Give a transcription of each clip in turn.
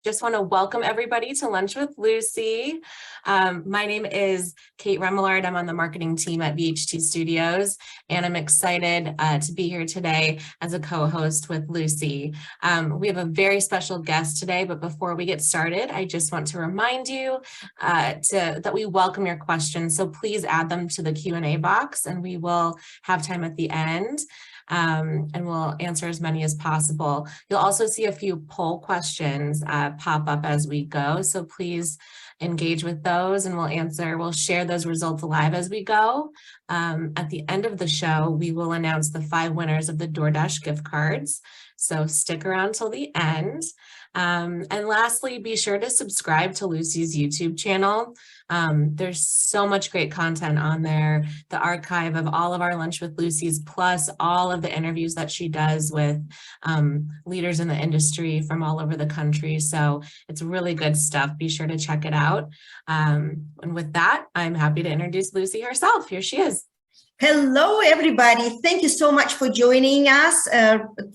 Just want to welcome everybody to Lunch with Lucy. My name is Kate Remillard. I'm on the marketing team at VHT Studios, and I'm excited to be here today as a co-host with Lucy. We have a very special guest today, but before we get started, I just want to remind you that we welcome your questions. So please add them to the Q&A box, and we will have time at the end. And we'll answer as many as possible. You'll also see a few poll questions pop up as we go, so please engage with those and we'll share those results live as we go. At the end of the show, we will announce the 5 winners of the DoorDash gift cards, so stick around till the end. And lastly, be sure to subscribe to Lucy's YouTube channel. There's so much great content on there, the archive of all of our Lunch with Lucy's, plus all of the interviews that she does with leaders in the industry from all over the country. So it's really good stuff. Be sure to check it out. And with that, I'm happy to introduce Lucy herself. Here she is. Hello, everybody. Thank you so much for joining us.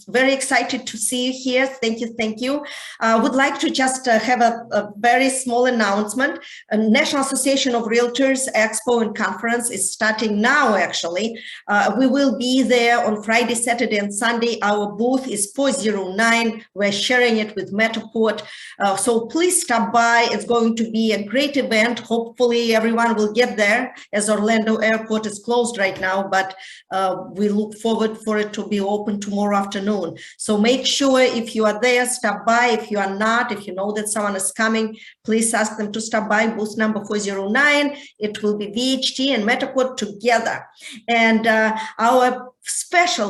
Very excited to see you here. Thank you. Thank you. I would like to just have a very small announcement. A National Association of Realtors Expo and Conference is starting now, actually. We will be there on Friday, Saturday, and Sunday. Our booth is 409. We're sharing it with Metaport. So please stop by. It's going to be a great event. Hopefully, everyone will get there, as Orlando Airport is closed right now, but we look forward for it to be open tomorrow afternoon. So make sure if you are there, stop by. If you are not, if you know that someone is coming, please ask them to stop by, booth number 409. It will be VHT and Metaport together. And our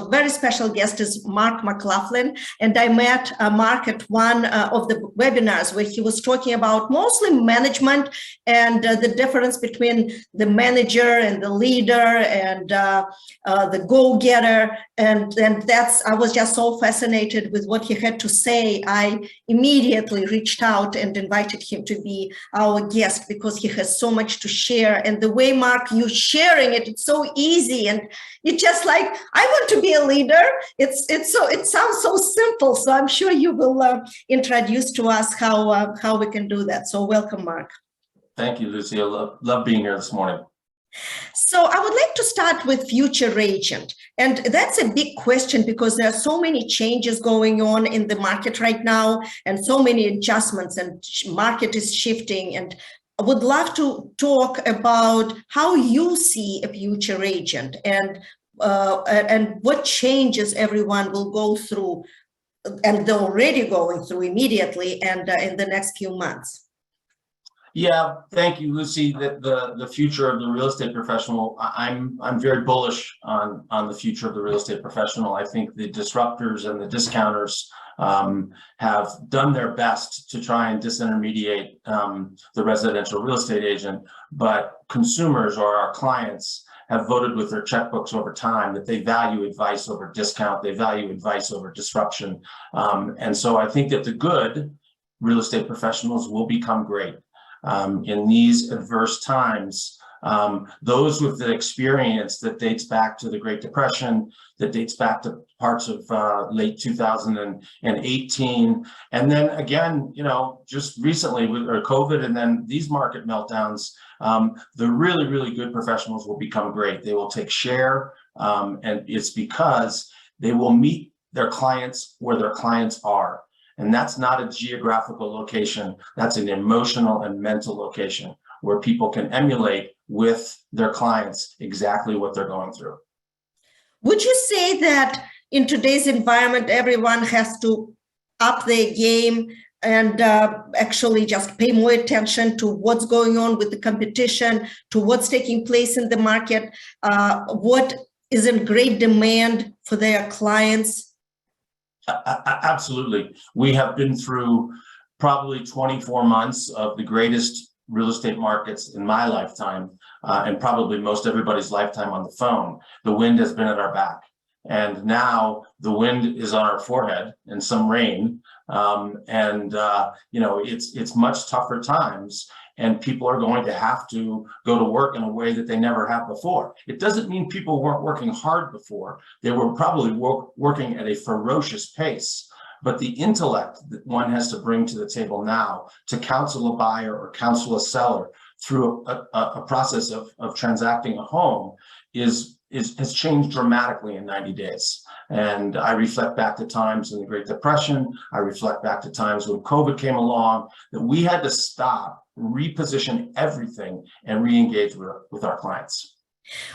very special guest is Mark McLaughlin, and I met Mark at one of the webinars where he was talking about mostly management and the difference between the manager and the leader and the go-getter, and I was just so fascinated with what he had to say. I immediately reached out and invited him to be our guest because he has so much to share. And the way, Mark, you're sharing it, it's so easy, and it's just like, I want to be a leader. It sounds so simple. So I'm sure you will introduce to us how we can do that. So welcome, Mark. Thank you, Lucy. I love being here this morning. So I would like to start with future agent. And that's a big question because there are so many changes going on in the market right now and so many adjustments, and market is shifting. And I would love to talk about how you see a future agent and what changes everyone will go through, and they're already going through immediately and in the next few months. Yeah, thank you, Lucy. The future of the real estate professional, I'm very bullish on the future of the real estate professional. I think the disruptors and the discounters have done their best to try and disintermediate the residential real estate agent, but consumers or our clients have voted with their checkbooks over time that they value advice over discount, they value advice over disruption. And so I think that the good real estate professionals will become great. In these adverse times, those with the experience that dates back to the Great Depression, that dates back to parts of late 2018, and then again, just recently with COVID, and then these market meltdowns, the really, really good professionals will become great. They will take share, and it's because they will meet their clients where their clients are. And that's not a geographical location. That's an emotional and mental location where people can emulate with their clients exactly what they're going through. Would you say that in today's environment, everyone has to up their game and actually just pay more attention to what's going on with the competition, to what's taking place in the market, what is in great demand for their clients? Absolutely. We have been through probably 24 months of the greatest real estate markets in my lifetime, and probably most everybody's lifetime on the phone. The wind has been at our back, and now the wind is on our forehead and some rain. It's much tougher times, and people are going to have to go to work in a way that they never have before. It doesn't mean people weren't working hard before. They were probably working at a ferocious pace, but the intellect that one has to bring to the table now to counsel a buyer or counsel a seller through a process of transacting a home has changed dramatically in 90 days. And I reflect back to times in the Great Depression. I reflect back to times when COVID came along, that we had to stop, reposition everything, and re-engage with our clients.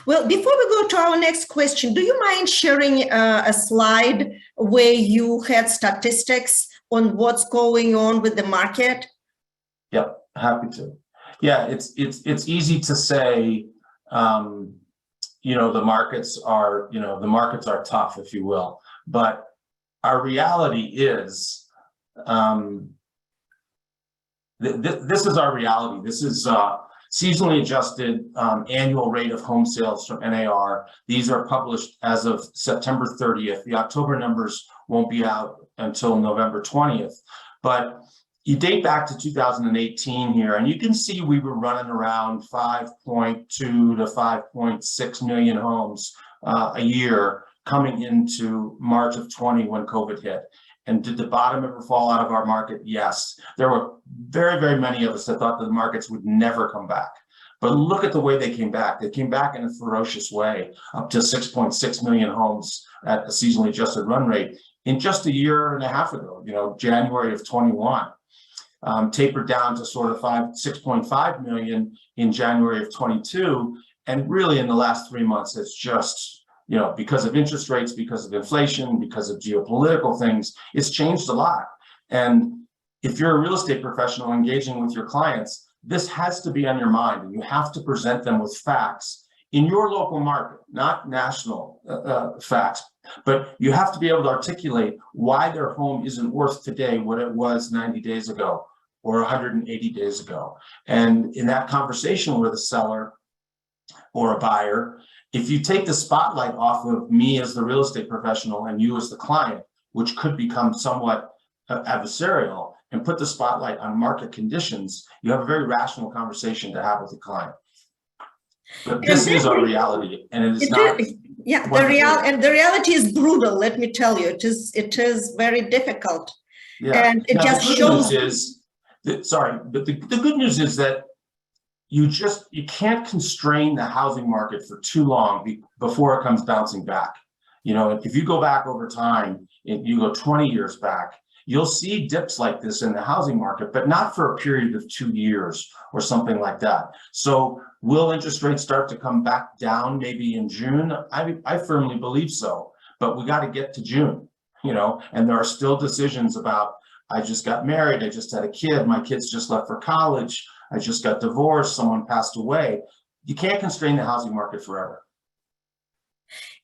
Well, before we go to our next question, do you mind sharing a slide where you had statistics on what's going on with the market? Yep, happy to. Yeah, it's easy to say, the markets are tough, if you will, but our reality is, this is our reality. This is seasonally adjusted annual rate of home sales from NAR. These are published as of September 30th. The October numbers won't be out until November 20th, but you date back to 2018 here, and you can see we were running around 5.2 to 5.6 million homes a year coming into March of 20 when COVID hit. And did the bottom ever fall out of our market? Yes. There were very, very many of us that thought that the markets would never come back. But look at the way they came back. They came back in a ferocious way, up to 6.6 million homes at a seasonally adjusted run rate in just a year and a half ago, January of 21. Tapered down to sort of 6.5 million in January of 22. And really in the last 3 months, it's just, because of interest rates, because of inflation, because of geopolitical things, it's changed a lot. And if you're a real estate professional engaging with your clients, this has to be on your mind, and you have to present them with facts in your local market, not national facts, but you have to be able to articulate why their home isn't worth today what it was 90 days ago or 180 days ago. And in that conversation with a seller or a buyer, if you take the spotlight off of me as the real estate professional and you as the client, which could become somewhat adversarial, and put the spotlight on market conditions, you have a very rational conversation to have with the client. But this is our reality, and it is not. Yeah, the reality is brutal. Let me tell you, it is very difficult. Yeah, and it just shows. But the good news is that you can't constrain the housing market for too long before it comes bouncing back. If you go back over time, if you go 20 years back, you'll see dips like this in the housing market, but not for a period of 2 years or something like that. So will interest rates start to come back down maybe in June? I firmly believe so, but we got to get to June, and there are still decisions about, I just got married, I just had a kid, my kids just left for college, I just got divorced, someone passed away. You can't constrain the housing market forever.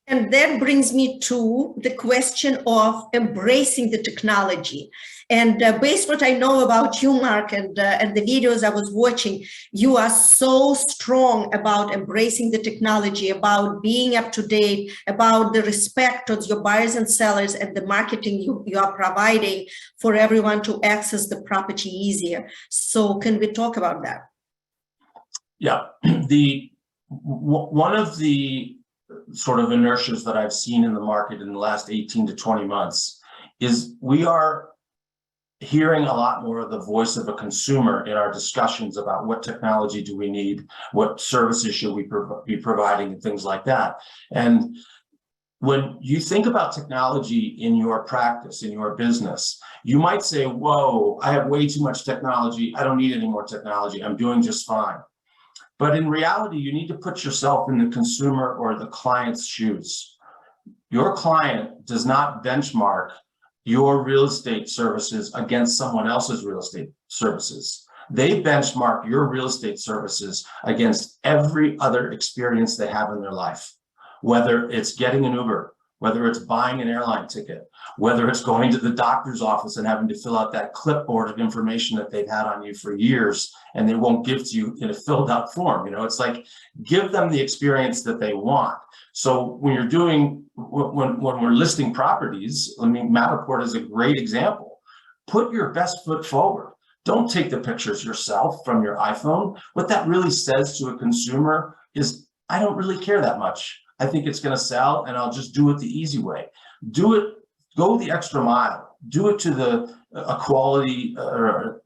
And that brings me to the question of embracing the technology. And based on what I know about you, Mark, and the videos I was watching, you are so strong about embracing the technology, about being up to date, about the respect towards your buyers and sellers, and the marketing you are providing for everyone to access the property easier. So can we talk about that? Yeah, one of the sort of inertias that I've seen in the market in the last 18 to 20 months is we are hearing a lot more of the voice of a consumer in our discussions about what technology do we need, what services should we be providing, and things like that. And when you think about technology in your practice, in your business, you might say, whoa, I have way too much technology. I don't need any more technology. I'm doing just fine. But in reality, you need to put yourself in the consumer or the client's shoes. Your client does not benchmark your real estate services against someone else's real estate services. They benchmark your real estate services against every other experience they have in their life, whether it's getting an Uber, whether it's buying an airline ticket, whether it's going to the doctor's office and having to fill out that clipboard of information that they've had on you for years and they won't give to you in a filled out form. It's like, give them the experience that they want. So when we're listing properties, Matterport is a great example. Put your best foot forward. Don't take the pictures yourself from your iPhone. What that really says to a consumer is, I don't really care that much. I think it's going to sell and I'll just do it the easy way. Do it, go the extra mile. do it to a quality or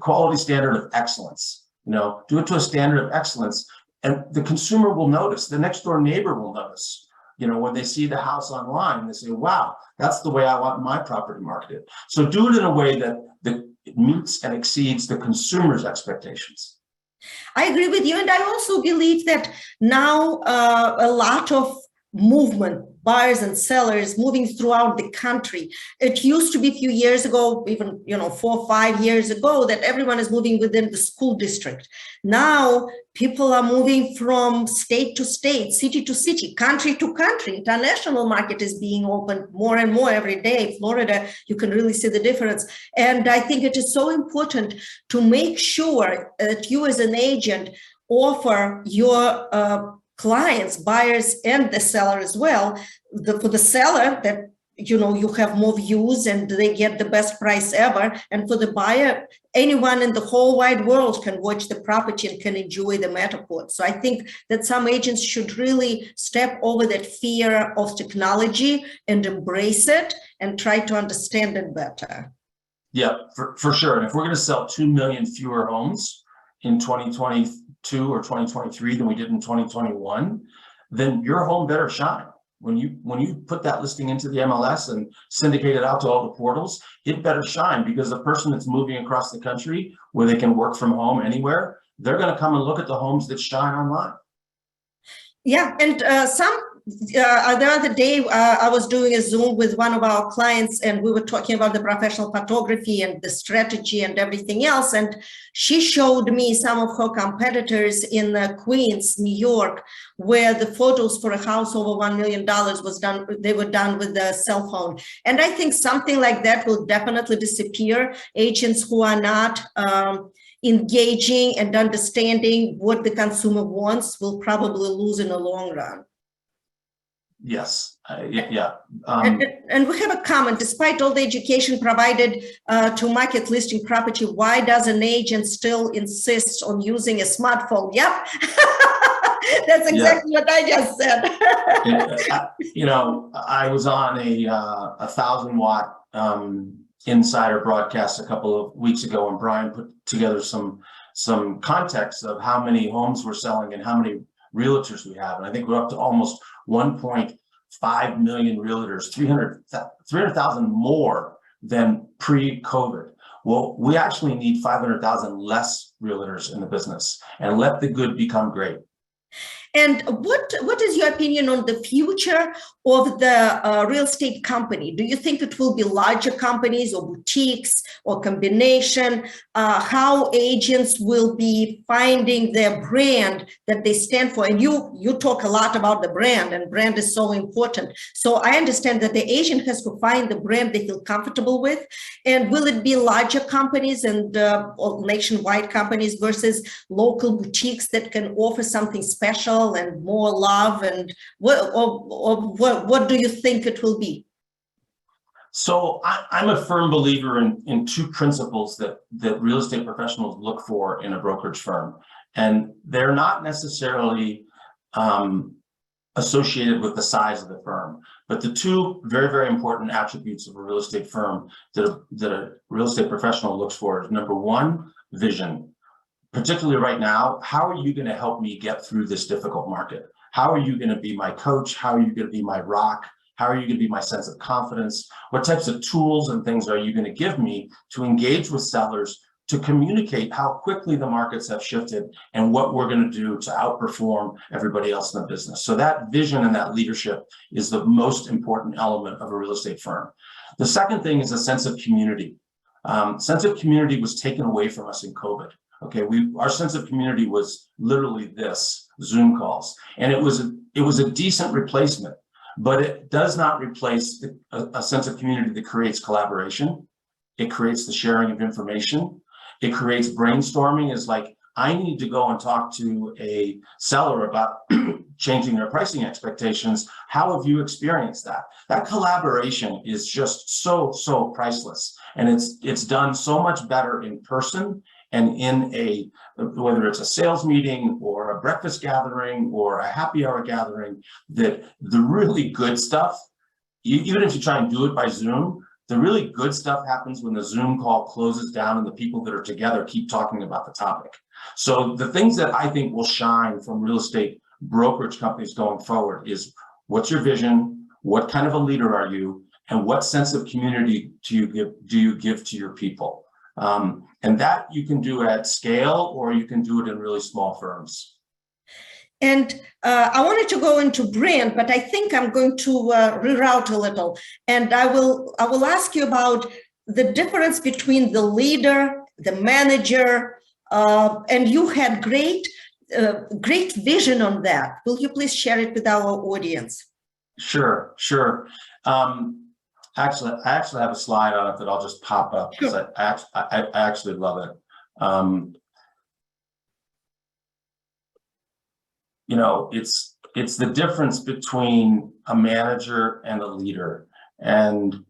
quality standard of excellence. Do it to a standard of excellence, and the consumer will notice. The next door neighbor will notice. When they see the house online, they say, "Wow, that's the way I want my property marketed." So do it in a way that meets and exceeds the consumer's expectations. I agree with you. And I also believe that now a lot of movement, buyers and sellers moving throughout the country. It used to be a few years ago, even 4 or 5 years ago, that everyone is moving within the school district. Now people are moving from state to state, city to city, country to country. International market is being opened more and more every day. Florida, you can really see the difference. And I think it is so important to make sure that you as an agent offer your clients, buyers, and the seller as well. For the seller, that you have more views and they get the best price ever. And for the buyer, anyone in the whole wide world can watch the property and can enjoy the Matterport. So I think that some agents should really step over that fear of technology and embrace it and try to understand it better. Yeah, for sure. And if we're going to sell 2 million fewer homes in 2022 or 2023 than we did in 2021, then your home better shine. When you put that listing into the MLS and syndicate it out to all the portals, it better shine, because the person that's moving across the country where they can work from home anywhere, they're going to come and look at the homes that shine online. Yeah, and the other day I was doing a Zoom with one of our clients, and we were talking about the professional photography and the strategy and everything else. And she showed me some of her competitors in Queens, New York, where the photos for a house over $1 million was done. They were done with the cell phone. And I think something like that will definitely disappear. Agents who are not engaging and understanding what the consumer wants will probably lose in the long run. Yes. Yeah. And we have a comment: despite all the education provided to market listing property, why does an agent still insist on using a smartphone? Yep. That's exactly what I just said. I was on a 1,000-watt insider broadcast a couple of weeks ago, and Brian put together some context of how many homes we're selling and how many realtors we have. And I think we're up to almost 1.5 million realtors, 300,000 more than pre-COVID. Well, we actually need 500,000 less realtors in the business, and let the good become great. And what is your opinion on the future of the real estate company? Do you think it will be larger companies or boutiques or combination? How agents will be finding their brand that they stand for? And you talk a lot about the brand, and brand is so important. So I understand that the agent has to find the brand they feel comfortable with. And will it be larger companies and or nationwide companies versus local boutiques that can offer something special and more love? And what do you think it will be? So I'm a firm believer in two principles that real estate professionals look for in a brokerage firm, and they're not necessarily associated with the size of the firm, but the two very, very important attributes of a real estate firm that a real estate professional looks for is, number one, vision. Particularly right now, how are you going to help me get through this difficult market? How are you going to be my coach? How are you going to be my rock? How are you going to be my sense of confidence? What types of tools and things are you going to give me to engage with sellers, to communicate how quickly the markets have shifted and what we're going to do to outperform everybody else in the business? So that vision and that leadership is the most important element of a real estate firm. The second thing is a sense of community. Sense of community was taken away from us in COVID. Okay, our sense of community was literally this: Zoom calls, and it was a decent replacement, but it does not replace a sense of community that creates collaboration. It creates the sharing of information. It creates brainstorming. Is like, I need to go and talk to a seller about changing their pricing expectations. How have you experienced that? That collaboration is just so priceless, and it's done so much better in person. And in whether it's a sales meeting or a breakfast gathering or a happy hour gathering, that the really good stuff, even if you try and do it by Zoom, The really good stuff happens when the Zoom call closes down and the people that are together keep talking about the topic. So the things that I think will shine from real estate brokerage companies going forward is, what's your vision? What kind of a leader are you? And what sense of community do you give to your people? And that you can do at scale, or you can do it in really small firms. And I wanted to go into brand, but I think I'm going to reroute a little. And I will ask you about the difference between the leader, the manager, and you had great vision on that. Will you please share it with our audience? Sure. Actually, I actually have a slide on it that I'll just pop up because I actually love it. You know, it's the difference between a manager and a leader. And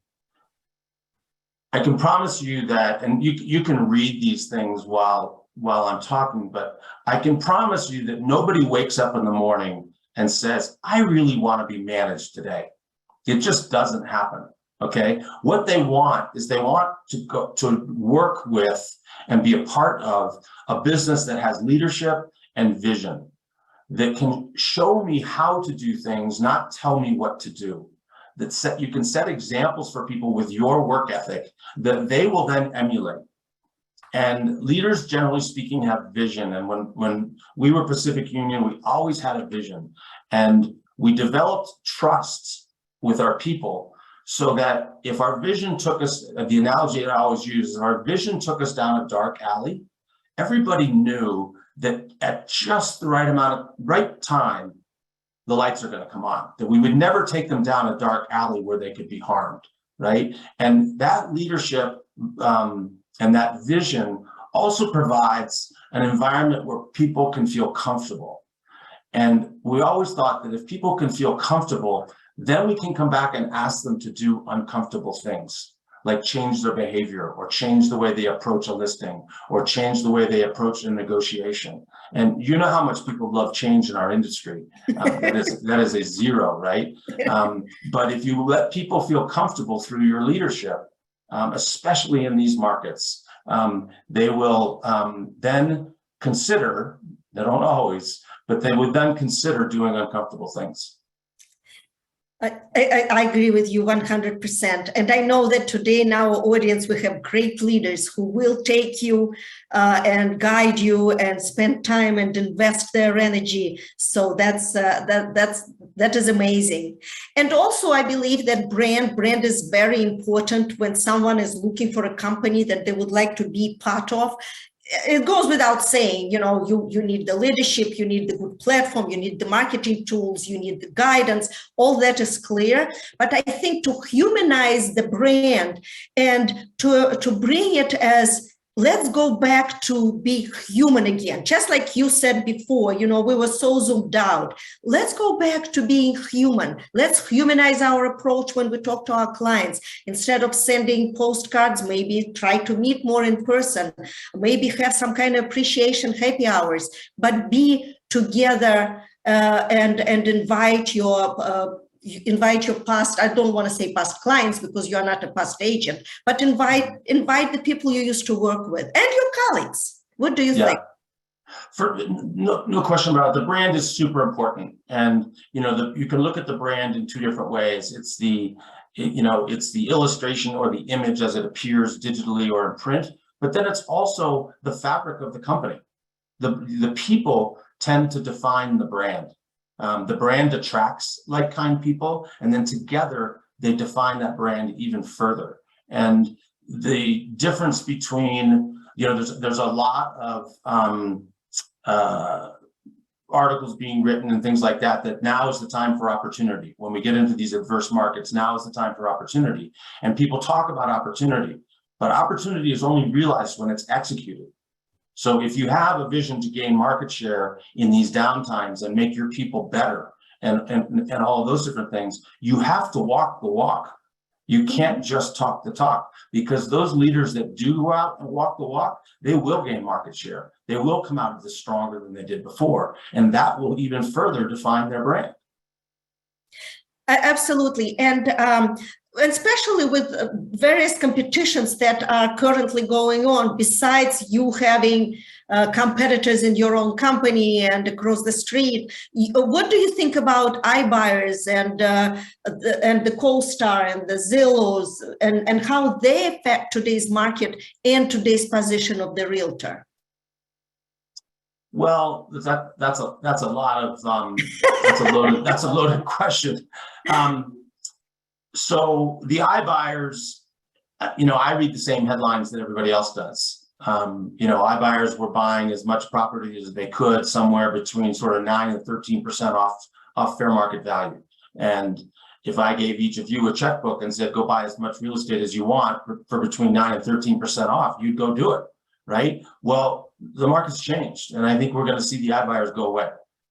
I can promise you that, and you can read these things while I'm talking, but I can promise you that nobody wakes up in the morning and says, I really want to be managed today. It just doesn't happen. Okay. What they want is they want to go to work with and be a part of a business that has leadership and vision, that can show me how to do things, not tell me what to do. That you can set examples for people with your work ethic that they will then emulate. And leaders, generally speaking, have vision. And when we were Pacific Union, we always had a vision. And we developed trust with our people so that if our vision took us, the analogy I always use is, if our vision took us down a dark alley, everybody knew that at just the right time, the lights are going to come on, that we would never take them down a dark alley where they could be harmed, right? And that leadership and that vision also provides an environment where people can feel comfortable. And we always thought that if people can feel comfortable, then we can come back and ask them to do uncomfortable things, like change their behavior, or change the way they approach a listing, or change the way they approach a negotiation. And you know how much people love change in our industry. That is a zero, right? But if you let people feel comfortable through your leadership, especially in these markets, they will then consider, they don't always, but they would then consider doing uncomfortable things. I agree with you 100%. And I know that today in our audience, we have great leaders who will take you and guide you and spend time and invest their energy. So that is amazing. And also, I believe that brand is very important when someone is looking for a company that they would like to be part of. It goes without saying, you know, you need the leadership, you need the good platform, you need the marketing tools, you need the guidance, all that is clear. But I think to humanize the brand and to bring it as, let's go back to be human again. Just like you said before, you know, we were so zoomed out. Let's go back to being human. Let's humanize our approach when we talk to our clients. Instead of sending postcards, maybe try to meet more in person, maybe have some kind of appreciation happy hours, but be together and invite your past, I don't want to say past clients because you're not a past agent, but invite the people you used to work with and your colleagues. What do you think? No question about it. The brand is super important. And, you know, you can look at the brand in two different ways. It's the illustration or the image as it appears digitally or in print, but then it's also the fabric of the company. The people tend to define the brand. The brand attracts like-kind people, and then together they define that brand even further. And the difference between, you know, there's a lot of articles being written and things like that, that now is the time for opportunity. When we get into these adverse markets, now is the time for opportunity. And people talk about opportunity, but opportunity is only realized when it's executed. So if you have a vision to gain market share in these downtimes and make your people better and all of those different things, you have to walk the walk. You can't just talk the talk, because those leaders that do go out and walk the walk, they will gain market share. They will come out of this stronger than they did before. And that will even further define their brand. Absolutely. And especially with various competitions that are currently going on, besides you having competitors in your own company and across the street, what do you think about iBuyers and the CoStar and the Zillows and how they affect today's market and today's position of the realtor? Well, that's a lot of that's a loaded question. So the iBuyers, I read the same headlines that everybody else does. iBuyers were buying as much property as they could, somewhere between sort of 9 and 13% off fair market value. And if I gave each of you a checkbook and said, go buy as much real estate as you want for between 9 and 13% off, you'd go do it, right? Well, the market's changed, and I think we're going to see the iBuyers go away.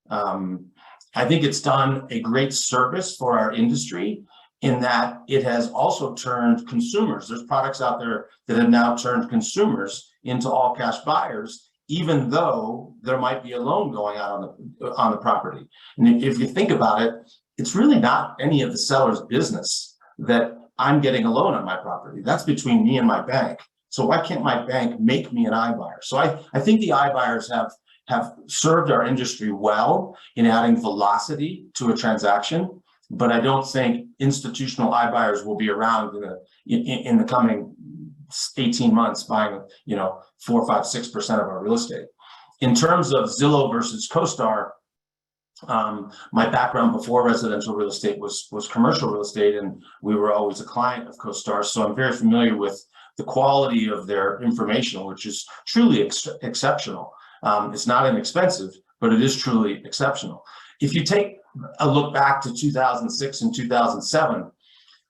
I think it's done a great service for our industry in that it has also turned consumers. There's products out there that have now turned consumers into all cash buyers, even though there might be a loan going out on the property. And if you think about it, it's really not any of the seller's business that I'm getting a loan on my property. That's between me and my bank. So why can't my bank make me an iBuyer? So I think the iBuyers have served our industry well in adding velocity to a transaction. But I don't think institutional iBuyers will be around in the coming 18 months buying, 4, 5, 6% of our real estate. In terms of Zillow versus CoStar, my background before residential real estate was commercial real estate, and we were always a client of CoStar. So I'm very familiar with the quality of their information, which is truly exceptional. It's not inexpensive, but it is truly exceptional. If you take a look back to 2006 and 2007,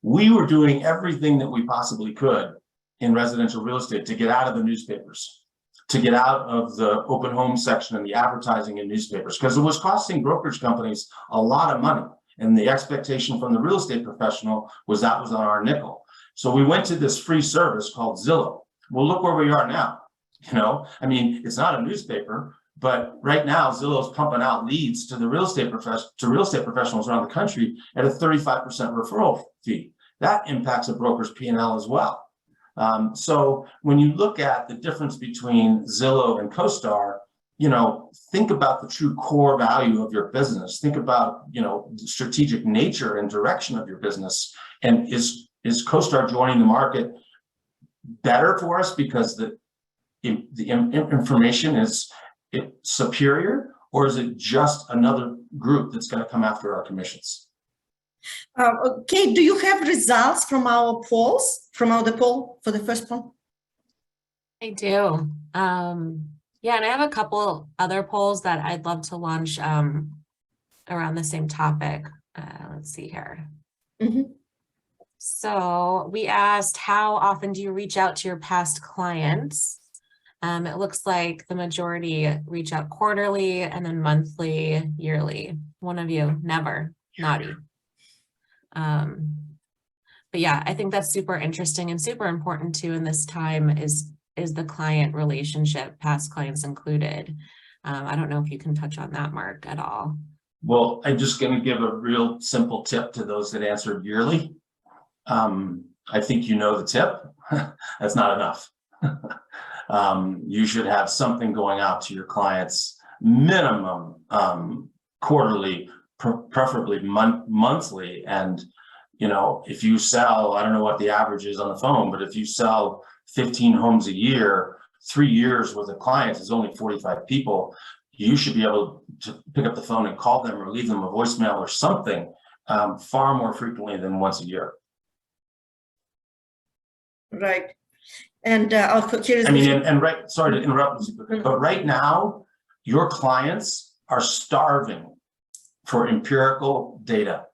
we were doing everything that we possibly could in residential real estate to get out of the newspapers, to get out of the open home section and the advertising in newspapers, because it was costing brokerage companies a lot of money. And the expectation from the real estate professional was that was on our nickel. So we went to this free service called Zillow. Well, look where we are now. It's not a newspaper, but right now Zillow is pumping out leads to the real estate professionals around the country at a 35% referral fee. That impacts a broker's P&L as well. So when you look at the difference between Zillow and CoStar, think about the true core value of your business. Think about, the strategic nature and direction of your business. And is CoStar joining the market better for us because the information is superior, or is it just another group that's going to come after our commissions? Okay, do you have results from our polls, the poll for the first poll? I do. Yeah, and I have a couple other polls that I'd love to launch around the same topic. Let's see here. Mm-hmm. So we asked, how often do you reach out to your past clients? It looks like the majority reach out quarterly, and then monthly, yearly. One of you, never, naughty. But yeah, I think that's super interesting and super important too in this time is the client relationship, past clients included. I don't know if you can touch on that, Mark, at all. Well, I'm just going to give a real simple tip to those that answered yearly. I think you know the tip. That's not enough. You should have something going out to your clients minimum quarterly, preferably monthly. And, if you sell, I don't know what the average is on the phone, but if you sell 15 homes a year, 3 years with a client is only 45 people, you should be able to pick up the phone and call them or leave them a voicemail or something far more frequently than once a year. Right. And sorry to interrupt, but right now, your clients are starving for empirical data.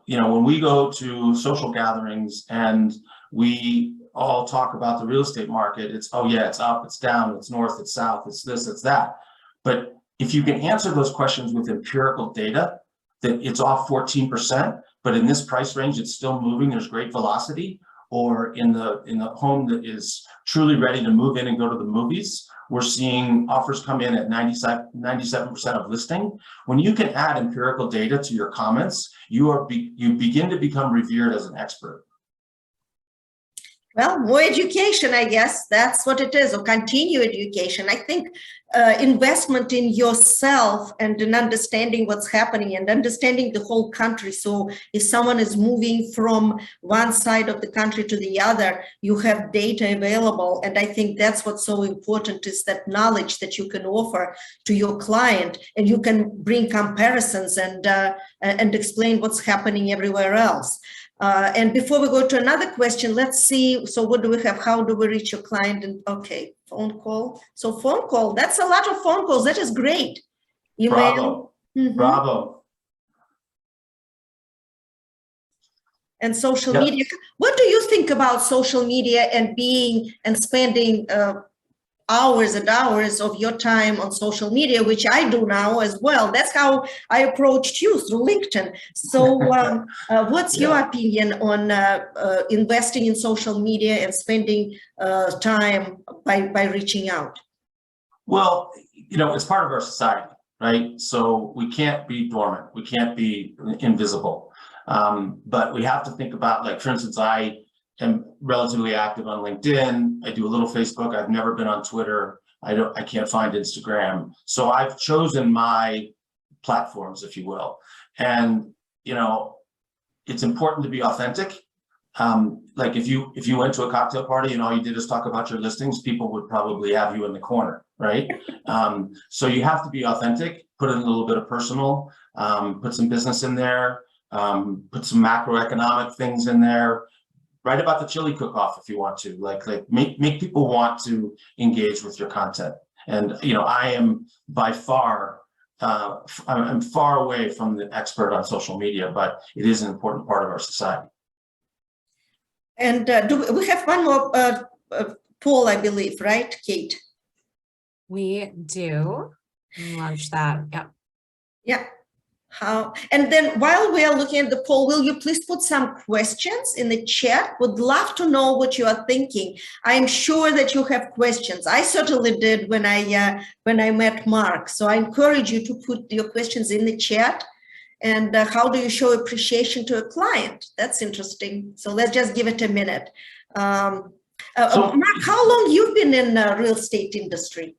When we go to social gatherings and we all talk about the real estate market, it's, oh yeah, it's up, it's down, it's north, it's south, it's this, it's that. But if you can answer those questions with empirical data, that it's off 14%, but in this price range, it's still moving, there's great velocity, or in the home that is truly ready to move in and go to the movies, we're seeing offers come in at 97% of listing. When you can add empirical data to your comments, you begin to become revered as an expert. Well, more education, I guess. That's what it is, or continue education. I think investment in yourself and in understanding what's happening and understanding the whole country. So if someone is moving from one side of the country to the other, you have data available. And I think that's what's so important, is that knowledge that you can offer to your client, and you can bring comparisons and explain what's happening everywhere else. And before we go to another question, let's see. So what do we have? How do we reach your client? And okay, phone call. So phone call, that's a lot of phone calls. That is great. Email. Bravo. Mhm. Bravo. And social Yep. media. What do you think about social media and spending hours and hours of your time on social media, which I do now as well? That's how I approached you, through LinkedIn. So what's your opinion on investing in social media and spending time by reaching out? Well, it's part of our society, right? So we can't be dormant. We can't be invisible. But we have to think about, like, for instance, I am relatively active on LinkedIn. I do a little Facebook. I've never been on Twitter. I can't find Instagram. So I've chosen my platforms, if you will. And, it's important to be authentic. Like if you went to a cocktail party and all you did is talk about your listings, people would probably have you in the corner, right? So you have to be authentic, put in a little bit of personal, put some business in there, put some macroeconomic things in there. Write about the chili cook-off if you want to, like make people want to engage with your content. And I am by far, I'm far away from the expert on social media, but it is an important part of our society. And we have one more poll, I believe, right, Kate? We do. Launch that. Yep. Yeah. How? And then while we are looking at the poll, will you please put some questions in the chat? Would love to know what you are thinking. I'm sure that you have questions. I certainly did when I met Mark. So I encourage you to put your questions in the chat. And how do you show appreciation to a client? That's interesting. So let's just give it a minute. Mark, how long you've been in the real estate industry?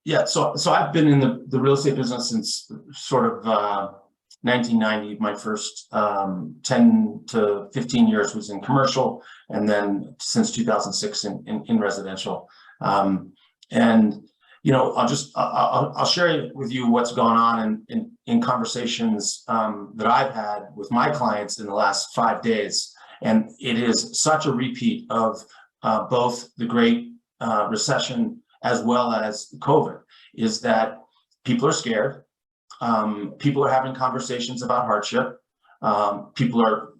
Yeah, so I've been in the real estate business since sort of 1990. My first 10 to 15 years was in commercial, and then since 2006 in residential. And I'll share with you what's gone on in conversations that I've had with my clients in the last 5 days, and it is such a repeat of both the Great Recession as well as COVID, is that people are scared. People are having conversations about hardship. People are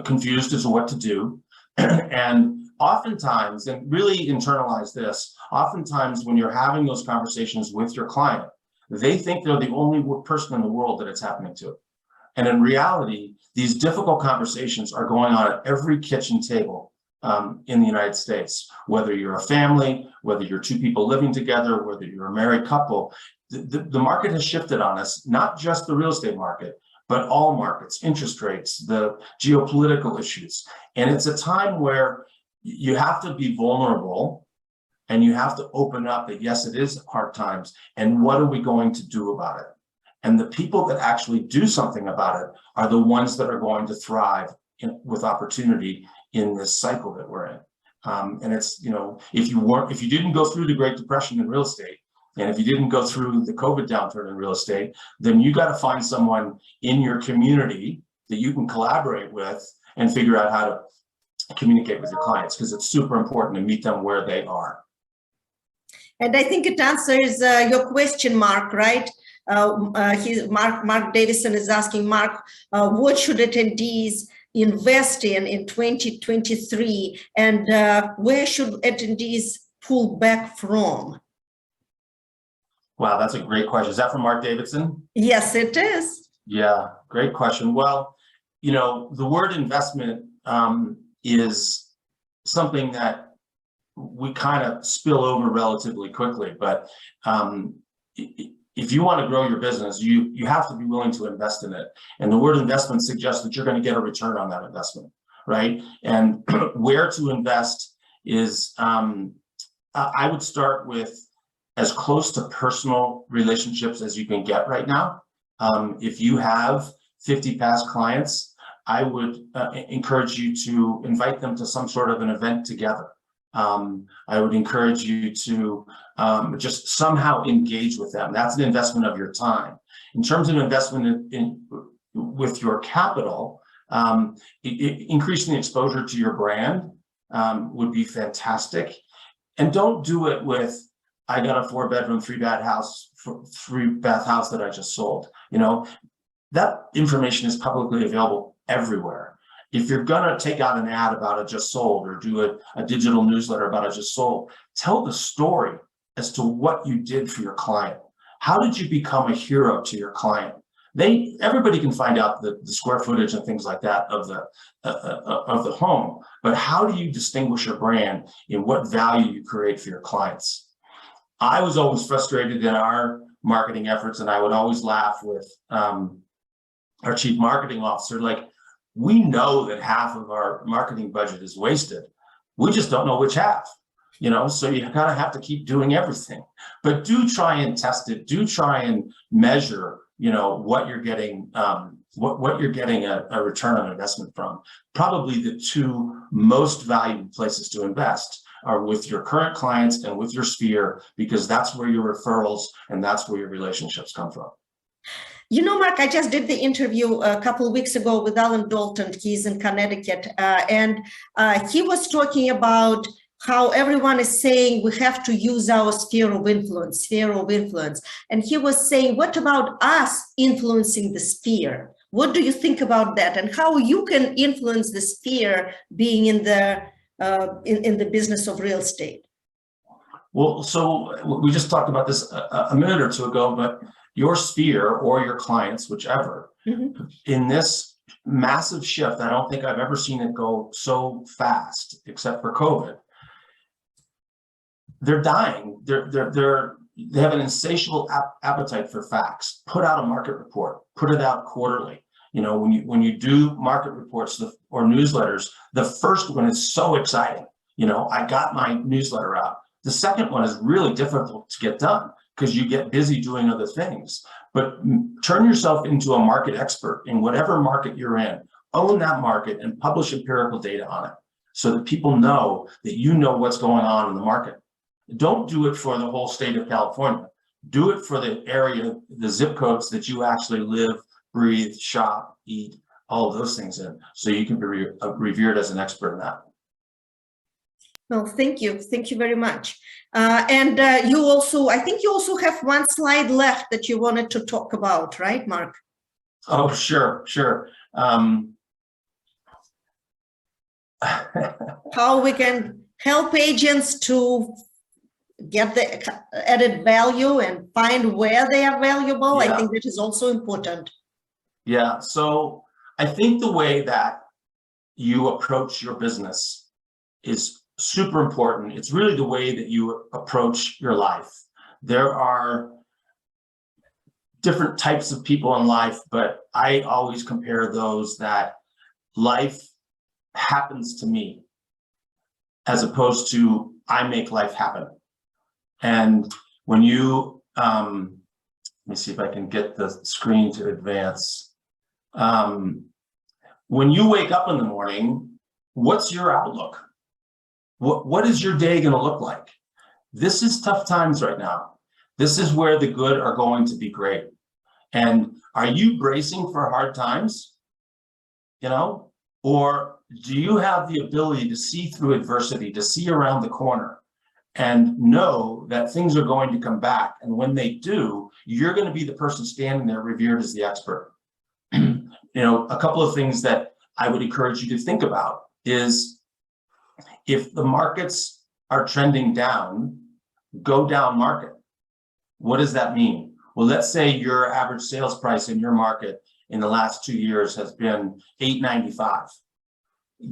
confused as to what to do. And oftentimes, and really internalize this, oftentimes when you're having those conversations with your client, they think they're the only person in the world that it's happening to. And in reality, these difficult conversations are going on at every kitchen table in the United States. Whether you're a family, whether you're two people living together, whether you're a married couple, the market has shifted on us, not just the real estate market, but all markets, interest rates, the geopolitical issues. And it's a time where you have to be vulnerable and you have to open up that, yes, it is hard times. And what are we going to do about it? And the people that actually do something about it are the ones that are going to thrive with opportunity in this cycle that we're in. And it's, if you didn't go through the Great Depression in real estate, and if you didn't go through the COVID downturn in real estate, then you got to find someone in your community that you can collaborate with and figure out how to communicate with your clients, because it's super important to meet them where they are. And I think it answers your question, Mark, right? Mark Davison is asking, Mark, what should attendees invest in 2023, and where should attendees pull back from? Wow, that's a great question. Is that from Mark Davidson? Yes, it is. Yeah, great question. Well, the word investment is something that we kind of spill over relatively quickly, but if you want to grow your business, you have to be willing to invest in it. And the word investment suggests that you're going to get a return on that investment, right? And where to invest is, I would start with as close to personal relationships as you can get right now. If you have 50 past clients, I would encourage you to invite them to some sort of an event together. I would encourage you to just somehow engage with them. That's an investment of your time. In terms of investment with your capital, increasing the exposure to your brand would be fantastic. And don't do it with, I got a 4-bedroom, 3-bath house, 3-bath house that I just sold. You know, that information is publicly available everywhere. If you're gonna take out an ad about a just sold or do a digital newsletter about a just sold, tell the story as to what you did for your client. How did you become a hero to your client? Everybody can find out the square footage and things like that of the home, but how do you distinguish your brand in what value you create for your clients? I was always frustrated in our marketing efforts, and I would always laugh with our chief marketing officer, like, we know that half of our marketing budget is wasted. We just don't know which half, you know, so you kind of have to keep doing everything. But do try and test it. Do try and measure, you know, what you're getting, what you're getting a return on investment from. Probably the two most valuable places to invest are with your current clients and with your sphere, because that's where your referrals and that's where your relationships come from. You know, Mark, I just did the interview a couple of weeks ago with Alan Dalton. He's in Connecticut, and he was talking about how everyone is saying we have to use our sphere of influence. And he was saying, what about us influencing the sphere? What do you think about that? And how you can influence the sphere being in the business of real estate? Well, so we just talked about this a minute or two ago, but your sphere or your clients, whichever, in this massive shift, I don't think I've ever seen it go so fast, except for COVID. They're dying. They have an insatiable appetite for facts. Put out a market report. Put it out quarterly. You know, when you do market reports or newsletters, the first one is so exciting. You know, I got my newsletter out. The second one is really difficult to get done because you get busy doing other things. But turn yourself into a market expert in whatever market you're in. Own that market and publish empirical data on it so that people know that you know what's going on in the market. Don't do it for the whole state of California. Do it for the area, the zip codes that you actually live, breathe, shop, eat, all of those things in, so you can be revered as an expert in that. Well, thank you. Thank you very much. And you also, I think you also have one slide left that you wanted to talk about, right, Mark? Oh, sure. How we can help agents to get the added value and find where they are valuable. Yeah. I think that is also important. Yeah, so I think the way that you approach your business is super important. It's really the way that you approach your life. There are different types of people in life, but I always compare those that life happens to me as opposed to I make life happen. And when you, let me see if I can get the screen to advance. When you wake up in the morning, what's your outlook? What is your day going to look like? This is tough times right now. This is where the good are going to be great. And are you bracing for hard times? You know, or do you have the ability to see through adversity, to see around the corner and know that things are going to come back? And when they do, you're going to be the person standing there revered as the expert. You know, a couple of things that I would encourage you to think about is, if the markets are trending down, go down market. What does that mean? Well, let's say your average sales price in your market in the last 2 years has been $895.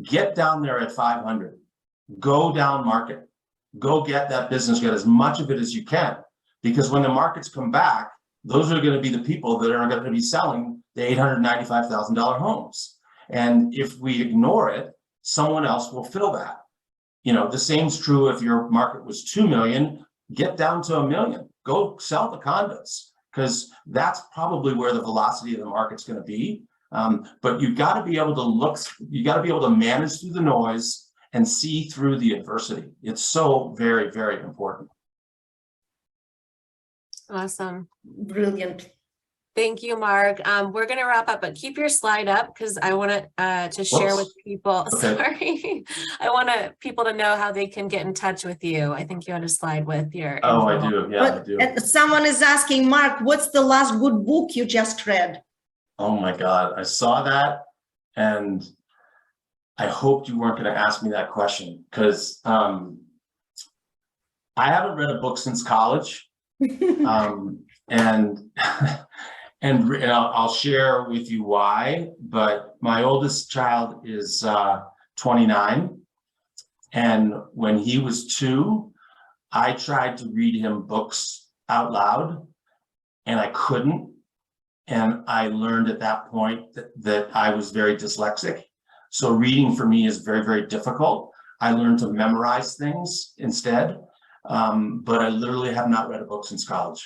Get down there at 500. Go down market. Go get that business, get as much of it as you can. Because when the markets come back, those are going to be the people that are going to be selling the $895,000 homes. And if we ignore it, someone else will fill that. The same's true if your market was 2 million, get down to 1 million, go sell the condos, because that's probably where the velocity of the market's going to be. But you've got to be able to you got to be able to manage through the noise and see through the adversity. It's so very, very important. Awesome. Brilliant. Thank you, Mark. We're going to wrap up, but keep your slide up because I want to share with people. Okay. Sorry. I want people to know how they can get in touch with you. I think you had a slide with your Oh, info. I do. Yeah, I do. And someone is asking, Mark, what's the last good book you just read? Oh my God. I saw that and I hoped you weren't going to ask me that question because I haven't read a book since college. And I'll share with you why, but my oldest child is 29. And when he was 2, I tried to read him books out loud and I couldn't. And I learned at that point that I was very dyslexic. So reading for me is very, very difficult. I learned to memorize things instead. But I literally have not read a book since college.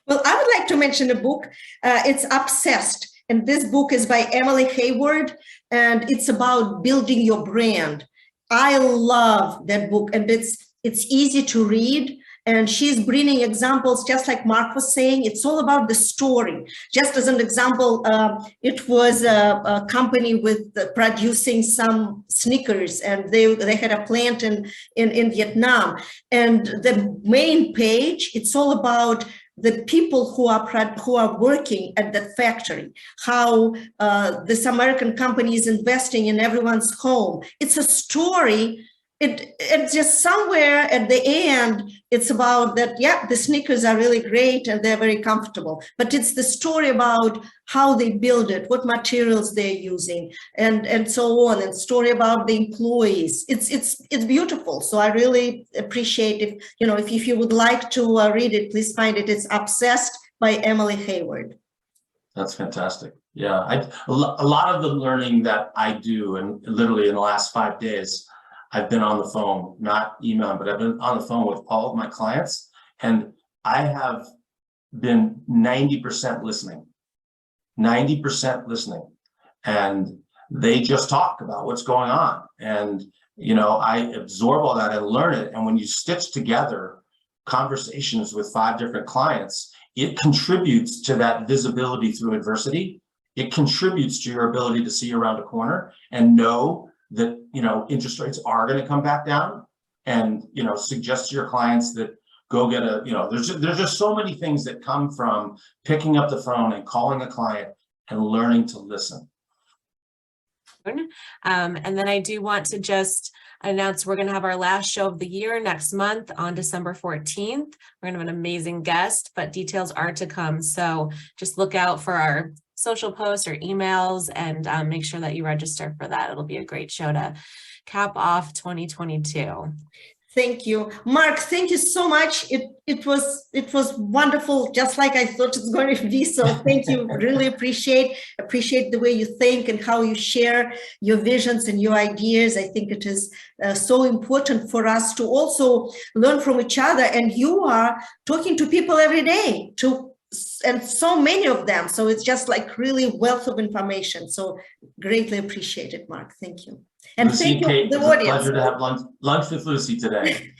Well, I would like to mention a book. It's Obsessed. And this book is by Emily Hayward. And it's about building your brand. I love that book. And it's easy to read. And she's bringing examples, just like Mark was saying, it's all about the story. Just as an example, it was a company with producing some sneakers, and they had a plant in Vietnam. And the main page, it's all about the people who are working at that factory, how this American company is investing in everyone's home. It's a story. It's just somewhere at the end, it's about that, yeah, the sneakers are really great and they're very comfortable, but it's the story about how they build it, what materials they're using, and so on, and story about the employees. It's beautiful. So I really appreciate if you would like to read it, please find it. It's Obsessed by Emily Hayward. That's fantastic. Yeah, a lot of the learning that I do, and literally in the last 5 days, I've been on the phone, not email, but I've been on the phone with all of my clients, and I have been 90% listening, 90% listening, and they just talk about what's going on. And, I absorb all that and learn it. And when you stitch together conversations with 5 different clients, it contributes to that visibility through adversity. It contributes to your ability to see around a corner and know that interest rates are going to come back down, and suggest to your clients that go get there's just so many things that come from picking up the phone and calling a client and learning to listen. And then I do want to just announce we're going to have our last show of the year next month on December 14th. We're going to have an amazing guest, but details are to come. So just look out for our social posts or emails and make sure that you register for that. It'll be a great show to cap off 2022. Thank you, Mark. Thank you so much. It was wonderful, just like I thought it was going to be. So thank you. Really appreciate the way you think and how you share your visions and your ideas. I think it is so important for us to also learn from each other. And you are talking to people every day, and so many of them. So it's just like really wealth of information. So greatly appreciate it, Mark. Thank you. And Lucy, thank you, Kate, the it was audience. a pleasure to have lunch with Lucy today.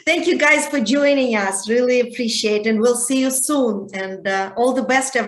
Thank you guys for joining us. Really appreciate it. And we'll see you soon. And all the best, everyone.